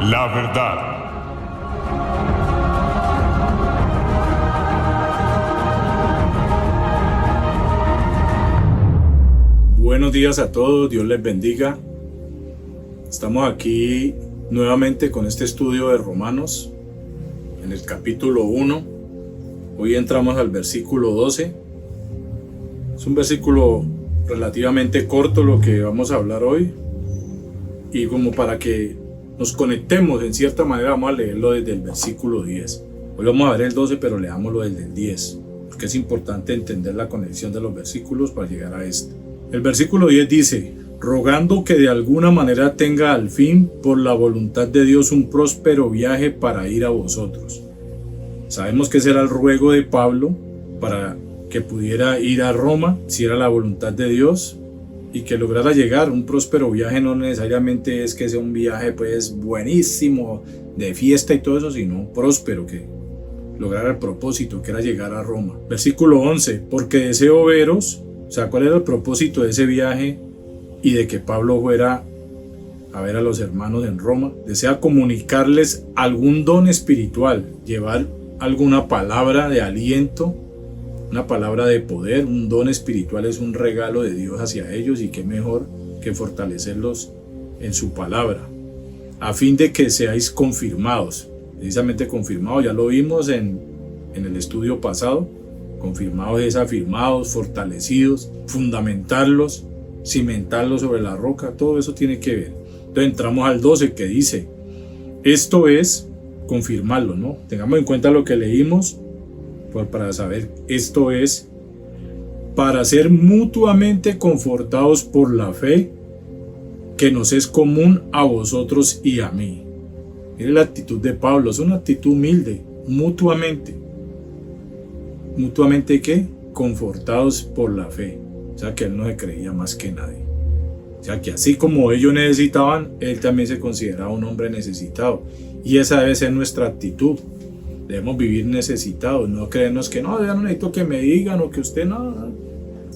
la verdad. Buenos días a todos, Dios les bendiga. Estamos aquí nuevamente con este estudio de Romanos, en el capítulo 1. Hoy entramos al versículo 12. Es un versículo relativamente corto lo que vamos a hablar hoy. Y como para que nos conectemos en cierta manera, vamos a leerlo desde el versículo 10. Hoy vamos a ver el 12, pero leámoslo desde el 10, porque es importante entender la conexión de los versículos para llegar a este. El versículo 10 dice: rogando que de alguna manera tenga al fin, por la voluntad de Dios, un próspero viaje para ir a vosotros. Sabemos que ese era el ruego de Pablo para que pudiera ir a Roma, si era la voluntad de Dios, y que lograra llegar. Un próspero viaje no necesariamente es que sea un viaje pues buenísimo, de fiesta y todo eso, sino próspero, que lograra el propósito, que era llegar a Roma. Versículo 11: porque deseo veros. O sea, ¿cuál era el propósito de ese viaje y de que Pablo fuera a ver a los hermanos en Roma? Desea comunicarles algún don espiritual, llevar alguna palabra de aliento, una palabra de poder. Un don espiritual es un regalo de Dios hacia ellos, y qué mejor que fortalecerlos en su palabra, a fin de que seáis confirmados. Precisamente confirmados, ya lo vimos en el estudio pasado. Confirmados es afirmados, fortalecidos, fundamentarlos, cimentarlos sobre la roca. Todo eso tiene que ver. Entonces entramos al 12, que dice: esto es confirmarlo, ¿no? Tengamos en cuenta lo que leímos para saber. Esto es para ser mutuamente confortados por la fe que nos es común a vosotros y a mí. Mire la actitud de Pablo, es una actitud humilde. ¿Mutuamente qué? Confortados por la fe. O sea que él no se creía más que nadie. O sea que así como ellos necesitaban, él también se consideraba un hombre necesitado. Y esa debe ser nuestra actitud. Debemos vivir necesitados, no creernos que no, ya no necesito que me digan, o que usted no.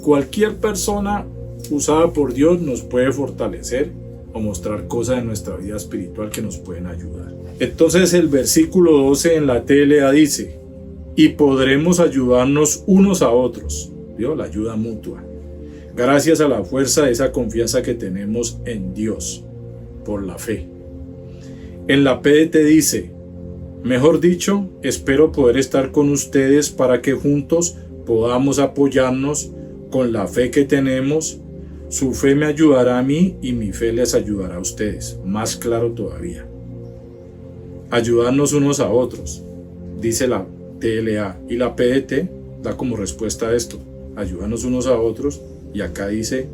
Cualquier persona usada por Dios nos puede fortalecer o mostrar cosas de nuestra vida espiritual que nos pueden ayudar. Entonces el versículo 12 en la TLA dice: y podremos ayudarnos unos a otros. ¿Vio? La ayuda mutua. Gracias a la fuerza de esa confianza que tenemos en Dios, por la fe. En la PDT dice: mejor dicho, espero poder estar con ustedes para que juntos podamos apoyarnos con la fe que tenemos. Su fe me ayudará a mí y mi fe les ayudará a ustedes. Más claro todavía. Ayudarnos unos a otros, dice la TLA, y la PDT da como respuesta a esto: ayúdanos unos a otros. Y acá dice: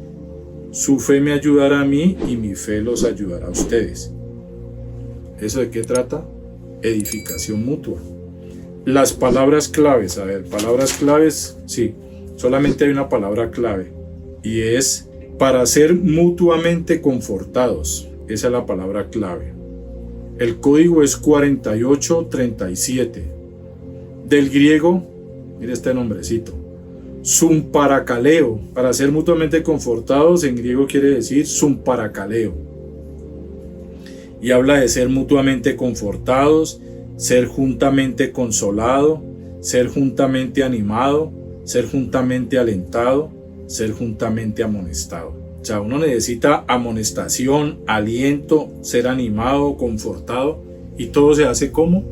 su fe me ayudará a mí y mi fe los ayudará a ustedes. ¿Eso de qué trata? Edificación mutua. Las palabras claves, a ver, palabras claves, sí, solamente hay una palabra clave, y es para ser mutuamente confortados. Esa es la palabra clave. El código es 4837. Del griego, mira este nombrecito, sumparakaleo. Para ser mutuamente confortados, en griego quiere decir sumparakaleo. Y habla de ser mutuamente confortados, ser juntamente consolado, ser juntamente animado, ser juntamente alentado, ser juntamente amonestado. O sea, uno necesita amonestación, aliento, ser animado, confortado, y todo se hace ¿cómo?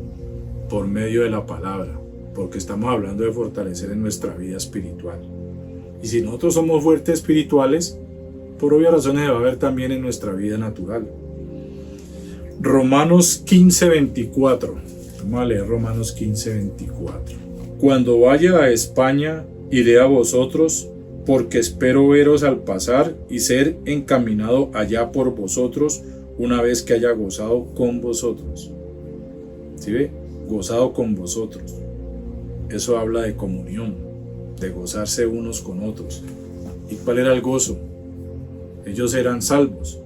Por medio de la palabra. Porque estamos hablando de fortalecer en nuestra vida espiritual. Y si nosotros somos fuertes espirituales, por obvias razones se va a ver también en nuestra vida natural. Romanos 15:24. Vamos a leer Romanos 15:24. Cuando vaya a España, iré a vosotros, porque espero veros al pasar y ser encaminado allá por vosotros una vez que haya gozado con vosotros. ¿Sí ve? Gozado con vosotros. Eso habla de comunión, de gozarse unos con otros. ¿Y cuál era el gozo? Ellos eran salvos.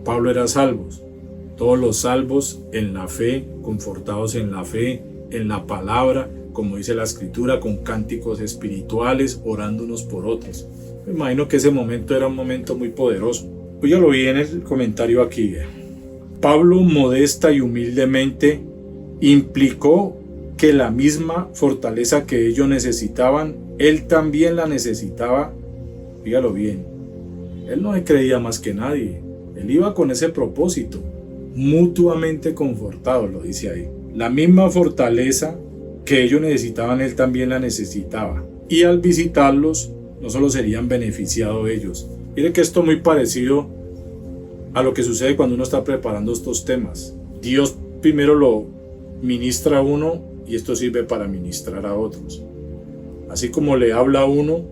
Pablo era salvos. Todos los salvos en la fe, confortados en la fe, en la palabra, como dice la escritura, con cánticos espirituales, orando unos por otros. Me imagino que ese momento era un momento muy poderoso. Pues ya lo vi en el comentario aquí. Pablo modesta y humildemente implicó que la misma fortaleza que ellos necesitaban, él también la necesitaba. Fíjalo bien, él no creía más que nadie, él iba con ese propósito, mutuamente confortados, lo dice ahí. La misma fortaleza que ellos necesitaban, él también la necesitaba. Y al visitarlos, no solo serían beneficiados ellos. Mire que esto es muy parecido a lo que sucede cuando uno está preparando estos temas. Dios primero lo ministra a uno y esto sirve para ministrar a otros. Así como le habla a uno,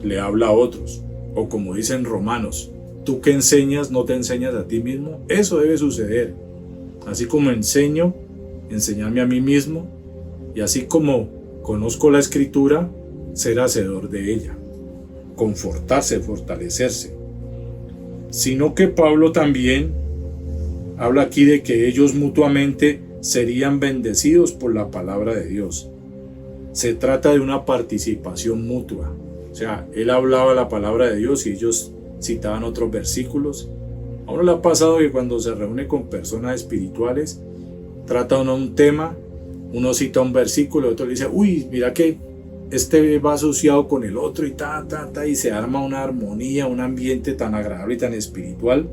le habla a otros. O como dicen Romanos, tú que enseñas, no te enseñas a ti mismo. Eso debe suceder. Así como enseñarme a mí mismo, y así como conozco la Escritura, ser hacedor de ella, confortarse, fortalecerse. Sino que Pablo también habla aquí de que ellos mutuamente serían bendecidos por la palabra de Dios. Se trata de una participación mutua. O sea, él hablaba la palabra de Dios y ellos citaban otros versículos. A uno le ha pasado que cuando se reúne con personas espirituales, trata uno un tema, uno cita un versículo, el otro le dice, uy, mira que este va asociado con el otro y y se arma una armonía, un ambiente tan agradable y tan espiritual.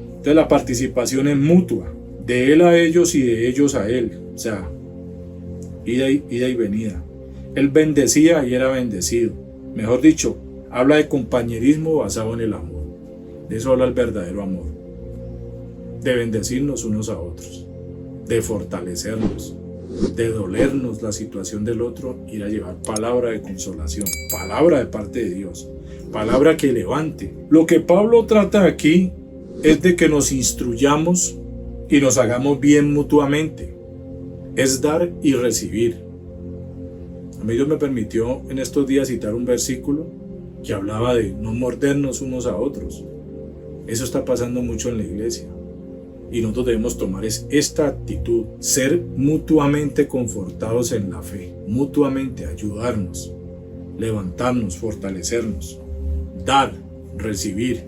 Entonces la participación es mutua, de él a ellos y de ellos a él, o sea, ida y venida. Él bendecía y era bendecido. Mejor dicho, habla de compañerismo basado en el amor. De eso habla el verdadero amor. De bendecirnos unos a otros, de fortalecernos, de dolernos la situación del otro, ir a llevar palabra de consolación, palabra de parte de Dios, palabra que levante. Lo que Pablo trata aquí es de que nos instruyamos y nos hagamos bien mutuamente. Es dar y recibir. A mí Dios me permitió en estos días citar un versículo que hablaba de no mordernos unos a otros. Eso está pasando mucho en la iglesia. Y nosotros debemos tomar esta actitud, ser mutuamente confortados en la fe, mutuamente ayudarnos, levantarnos, fortalecernos, dar, recibir.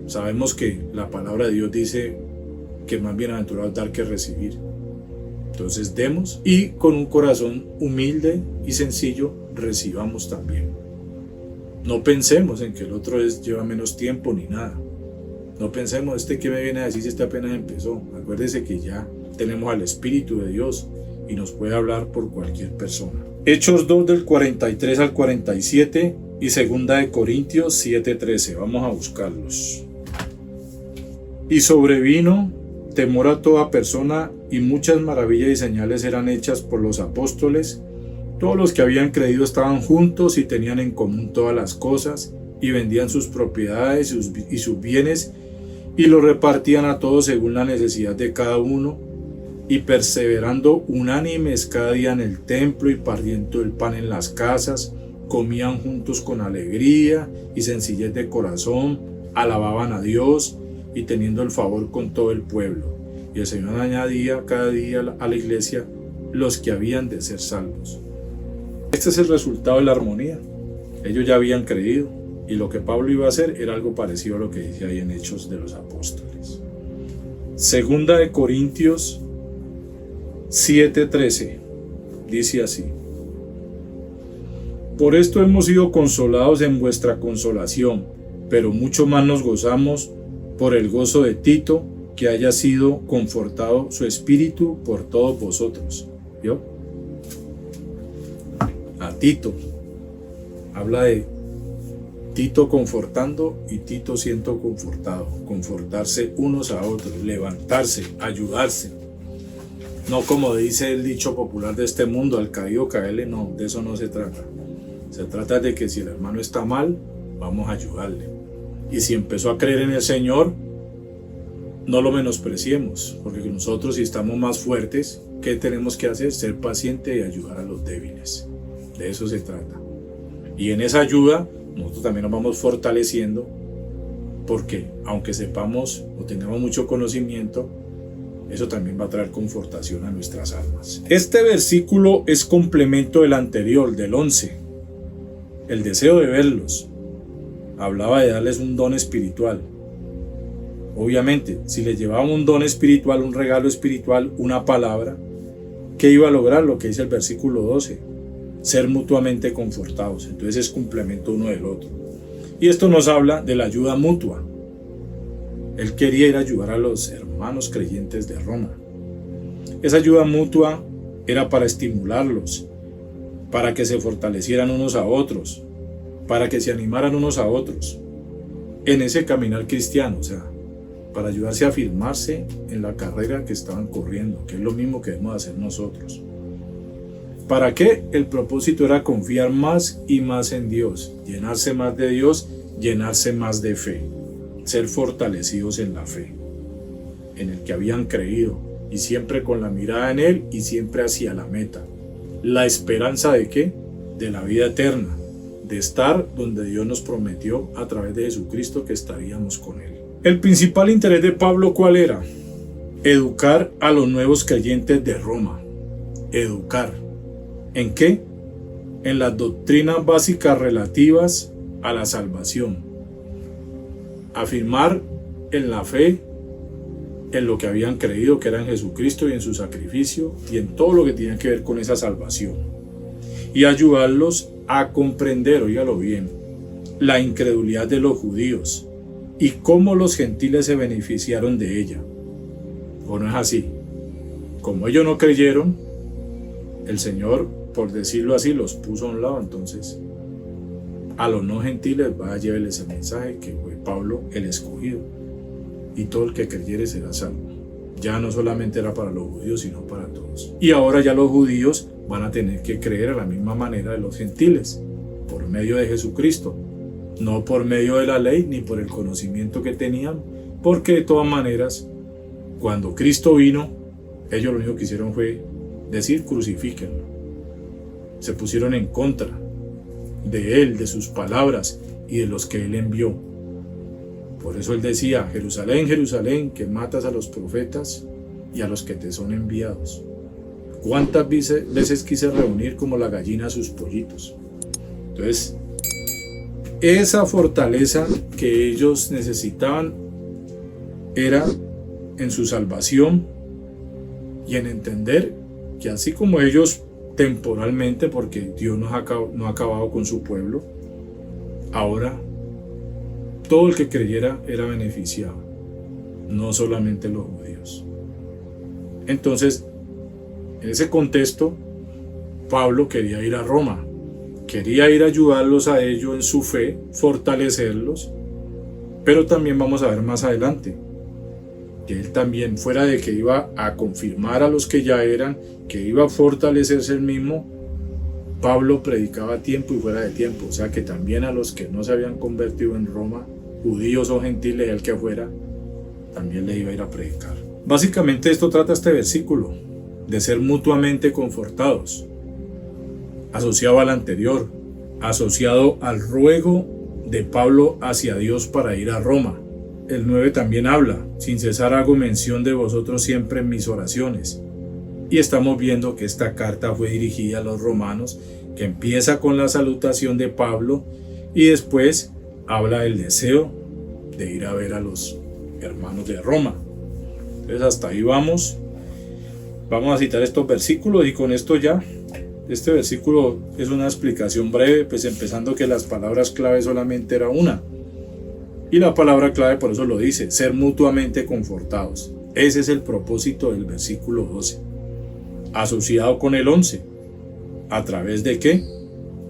Sabemos que la palabra de Dios dice que más bienaventurado es dar que recibir. Entonces demos y con un corazón humilde y sencillo recibamos también. No pensemos en que el otro lleva menos tiempo ni nada. No pensemos, que me viene a decir si este apenas empezó. Acuérdese que ya tenemos al Espíritu de Dios y nos puede hablar por cualquier persona. Hechos 2 del 43 al 47 y 2 de Corintios 7:13. Vamos a buscarlos. Y sobrevino temor a toda persona y muchas maravillas y señales eran hechas por los apóstoles. Todos los que habían creído estaban juntos y tenían en común todas las cosas y vendían sus propiedades y sus bienes y lo repartían a todos según la necesidad de cada uno, y perseverando unánimes cada día en el templo y partiendo el pan en las casas, comían juntos con alegría y sencillez de corazón, alababan a Dios y teniendo el favor con todo el pueblo. Y el Señor añadía cada día a la iglesia los que habían de ser salvos. Este es el resultado de la armonía. Ellos ya habían creído. Y lo que Pablo iba a hacer era algo parecido a lo que dice ahí en Hechos de los Apóstoles. 2 de Corintios 7:13 dice así: por esto hemos sido consolados en vuestra consolación, pero mucho más nos gozamos por el gozo de Tito, que haya sido confortado su espíritu por todos vosotros. ¿Vio? A Tito habla de Tito confortando y Tito siendo confortado, confortarse unos a otros, levantarse, ayudarse. No como dice el dicho popular de este mundo, al caído caerle, no, de eso no se trata. Se trata de que si el hermano está mal, vamos a ayudarle. Y si empezó a creer en el Señor, no lo menospreciemos, porque nosotros si estamos más fuertes, ¿qué tenemos que hacer? Ser paciente y ayudar a los débiles. De eso se trata. Y en esa ayuda, nosotros también nos vamos fortaleciendo, porque aunque sepamos o tengamos mucho conocimiento, eso también va a traer confortación a nuestras almas. Este versículo es complemento del anterior, del 11. El deseo de verlos. Hablaba de darles un don espiritual. Obviamente, si le llevaba un don espiritual, un regalo espiritual, una palabra, ¿qué iba a lograr? Lo que dice el versículo 12, ser mutuamente confortados. Entonces es complemento uno del otro. Y esto nos habla de la ayuda mutua. Él quería ir a ayudar a los hermanos creyentes de Roma. Esa ayuda mutua era para estimularlos, para que se fortalecieran unos a otros, para que se animaran unos a otros en ese caminar cristiano, o sea, para ayudarse a afirmarse en la carrera que estaban corriendo, que es lo mismo que debemos hacer nosotros. ¿Para qué? El propósito era confiar más y más en Dios, llenarse más de Dios, llenarse más de fe, ser fortalecidos en la fe, en el que habían creído, y siempre con la mirada en Él y siempre hacia la meta. ¿La esperanza de qué? De la vida eterna, de estar donde Dios nos prometió a través de Jesucristo que estaríamos con Él. El principal interés de Pablo, ¿cuál era? Educar a los nuevos creyentes de Roma. Educar. ¿En qué? En las doctrinas básicas relativas a la salvación. Afirmar en la fe, en lo que habían creído que era en Jesucristo y en su sacrificio y en todo lo que tiene que ver con esa salvación. Y ayudarlos a comprender, óigalo bien, la incredulidad de los judíos y cómo los gentiles se beneficiaron de ella. ¿O no es así? Como ellos no creyeron, el Señor, por decirlo así, los puso a un lado. Entonces, a los no gentiles va a llevarles el mensaje que fue Pablo el escogido, y todo el que creyere será salvo. Ya no solamente era para los judíos, sino para todos. Y ahora ya los judíos van a tener que creer a la misma manera de los gentiles, por medio de Jesucristo, no por medio de la ley ni por el conocimiento que tenían, porque de todas maneras, cuando Cristo vino, ellos lo único que hicieron fue decir crucifíquenlo. Se pusieron en contra de Él, de sus palabras y de los que Él envió. Por eso Él decía, Jerusalén, Jerusalén, que matas a los profetas y a los que te son enviados. ¿Cuántas veces quise reunir como la gallina a sus pollitos? Entonces, esa fortaleza que ellos necesitaban era en su salvación y en entender que así como ellos temporalmente, porque Dios no ha acabado con su pueblo, ahora todo el que creyera era beneficiado, no solamente los judíos. Entonces, en ese contexto, Pablo quería ir a Roma, quería ir a ayudarlos a ellos en su fe, fortalecerlos, pero también vamos a ver más adelante que él también, fuera de que iba a confirmar a los que ya eran, que iba a fortalecerse él mismo, Pablo predicaba a tiempo y fuera de tiempo, o sea que también a los que no se habían convertido en Roma, judíos o gentiles, el que fuera, también le iba a ir a predicar. Básicamente esto trata este versículo, de ser mutuamente confortados, asociado al anterior, asociado al ruego de Pablo hacia Dios para ir a Roma. El 9 también habla, sin cesar hago mención de vosotros siempre en mis oraciones. Y estamos viendo que esta carta fue dirigida a los romanos, que empieza con la salutación de Pablo y después habla del deseo de ir a ver a los hermanos de Roma. Entonces hasta ahí vamos. Vamos a citar estos versículos y con esto ya, este versículo es una explicación breve, pues empezando que las palabras clave solamente era una. Y la palabra clave por eso lo dice, ser mutuamente confortados. Ese es el propósito del versículo 12. Asociado con el 11. ¿A través de qué?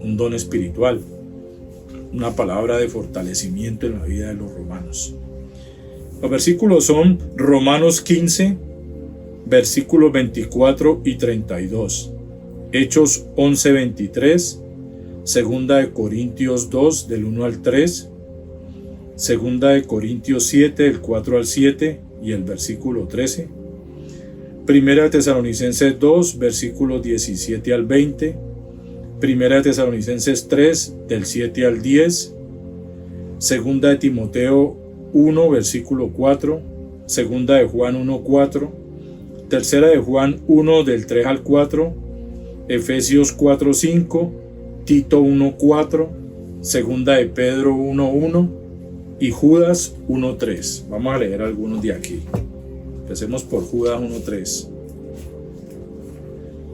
Un don espiritual. Una palabra de fortalecimiento en la vida de los romanos. Los versículos son Romanos 15, versículos 24 y 32. Hechos 11, 23. Segunda de Corintios 2, del 1 al 3. Segunda de Corintios 7, del 4 al 7 y el versículo 13. Primera de Tesalonicenses 2, versículos 17 al 20. Primera de Tesalonicenses 3, del 7 al 10. Segunda de Timoteo 1, versículo 4. Segunda de Juan 1, 4. Tercera de Juan 1, del 3 al 4. Efesios 4, 5. Tito 1, 4. Segunda de Pedro 1, 1. y Judas 1:3. Vamos a leer algunos de aquí. Empecemos por Judas 1:3.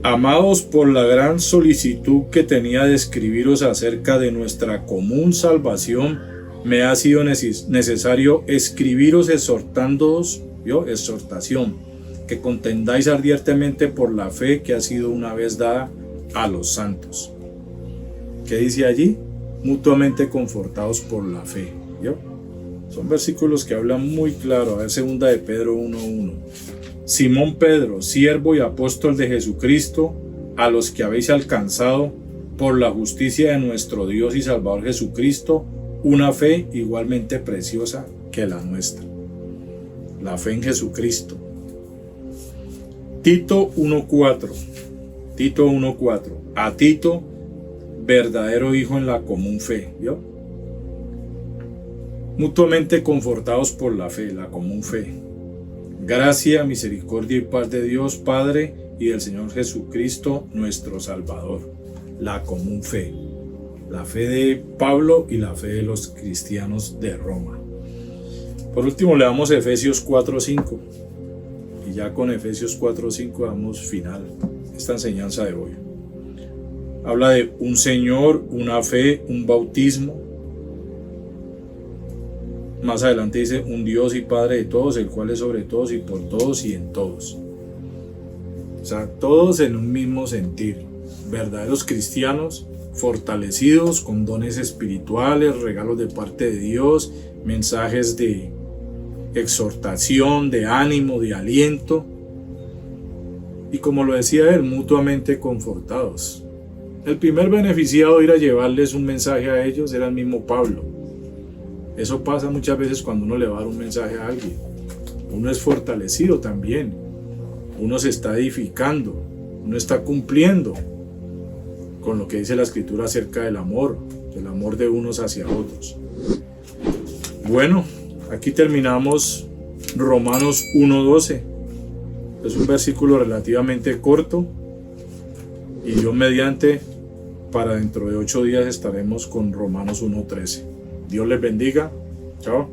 Amados, por la gran solicitud que tenía de escribiros acerca de nuestra común salvación, me ha sido necesario escribiros exhortándoos, exhortación, que contendáis ardientemente por la fe que ha sido una vez dada a los santos. ¿Qué dice allí? Mutuamente confortados por la fe. Son versículos que hablan muy claro. A ver, 2 de Pedro 1:1. Simón Pedro, siervo y apóstol de Jesucristo, a los que habéis alcanzado, por la justicia de nuestro Dios y Salvador Jesucristo, una fe igualmente preciosa que la nuestra. La fe en Jesucristo. Tito 1:4. Tito 1:4. A Tito, verdadero hijo en la común fe. Mutuamente confortados por la fe, la común fe. Gracia, misericordia y paz de Dios Padre y del Señor Jesucristo nuestro Salvador. La común fe. La fe de Pablo y la fe de los cristianos de Roma. Por último leamos Efesios 4:5. Y ya con Efesios 4:5 damos final a esta enseñanza de hoy. Habla de un Señor, una fe, un bautismo. Más adelante dice un Dios y Padre de todos, el cual es sobre todos y por todos y en todos. O sea, todos en un mismo sentir. Verdaderos cristianos, fortalecidos con dones espirituales, regalos de parte de Dios, mensajes de exhortación, de ánimo, de aliento. Y como lo decía él, mutuamente confortados. El primer beneficiado de ir a llevarles un mensaje a ellos era el mismo Pablo. Eso pasa muchas veces cuando uno le va a dar un mensaje a alguien. Uno es fortalecido también. Uno se está edificando. Uno está cumpliendo con lo que dice la Escritura acerca del amor de unos hacia otros. Bueno, aquí terminamos Romanos 1:12. Es un versículo relativamente corto. Y Dios mediante, para dentro de 8 días estaremos con Romanos 1:13. Dios les bendiga. Chao.